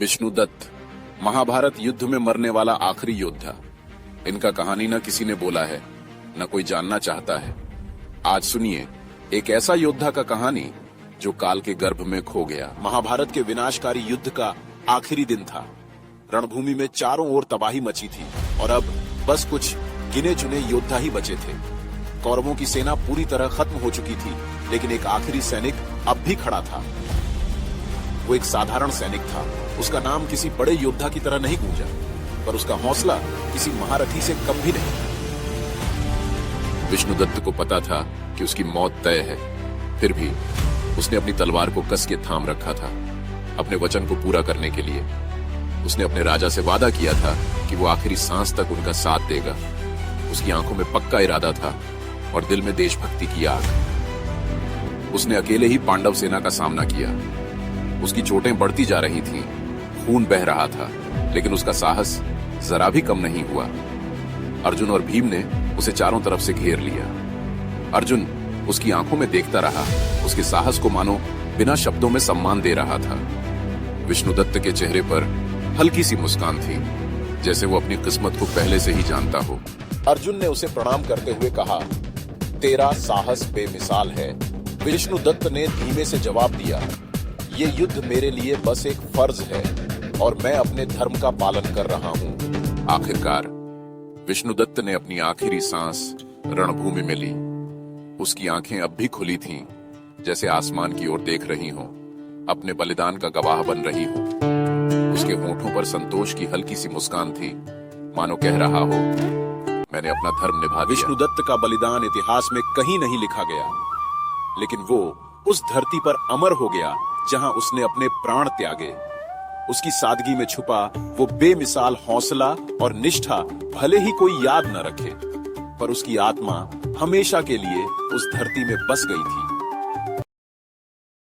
विष्णुदत्त, महाभारत युद्ध में मरने वाला आखिरी योद्धा। इनका कहानी न किसी ने बोला है, न कोई जानना चाहता है। आज सुनिए एक ऐसा योद्धा का कहानी जो काल के गर्भ में खो गया। महाभारत के विनाशकारी युद्ध का आखिरी दिन था। रणभूमि में चारों ओर तबाही मची थी और अब बस कुछ गिने चुने योद्धा ही बचे थे। कौरवों की सेना पूरी तरह खत्म हो चुकी थी, लेकिन एक आखिरी सैनिक अब भी खड़ा था। वो एक साधारण सैनिक था। उसका नाम किसी बड़े योद्धा की तरह नहीं गूंजा, पर उसका हौसला किसी महारथी से कम भी नहीं। विष्णुदत्त को पता था कि उसकी मौत तय है, फिर भी उसने अपनी तलवार को कस के थाम रखा था, अपने वचन को पूरा करने के लिए। उसने अपने राजा से वादा किया था कि वो आखिरी सांस तक उनका साथ देगा। उसकी आंखों में पक्का इरादा था और दिल में देशभक्ति की आग। उसने अकेले ही पांडव सेना का सामना किया। उसकी चोटें बढ़ती जा रही थीं, खून बह रहा था, लेकिन उसका साहस जरा भी कम नहीं हुआ। अर्जुन और भीम ने उसे चारों तरफ से घेर लिया। अर्जुन उसकी आंखों में देखता रहा, उसके साहस को मानो बिना शब्दों में सम्मान दे रहा था। विष्णुदत्त के चेहरे पर हल्की सी मुस्कान थी, जैसे वो अपनी किस्मत को पहले से ही जानता हो। अर्जुन ने उसे प्रणाम करते हुए कहा, तेरा साहस बेमिसाल है। विष्णुदत्त ने धीमे से जवाब दिया, ये युद्ध मेरे लिए बस एक फर्ज है और मैं अपने धर्म का पालन कर रहा हूँ। आखिरकार विष्णुदत्त ने अपनी आखिरी सांस रणभूमि में ली। उसकी आंखें अब भी खुली थीं, जैसे आसमान की ओर देख रही हों, अपने बलिदान का गवाह बन रही हों। उसके होठों पर संतोष की हल्की सी मुस्कान थी, मानो कह रहा हो, मैंने अपना धर्म निभा दिया। विष्णुदत्त का बलिदान इतिहास में कहीं नहीं लिखा गया, लेकिन वो उस धरती पर अमर हो गया जहां उसने अपने प्राण त्यागे। उसकी सादगी में छुपा वो बेमिसाल हौसला और निष्ठा भले ही कोई याद न रखे, पर उसकी आत्मा हमेशा के लिए उस धरती में बस गई थी।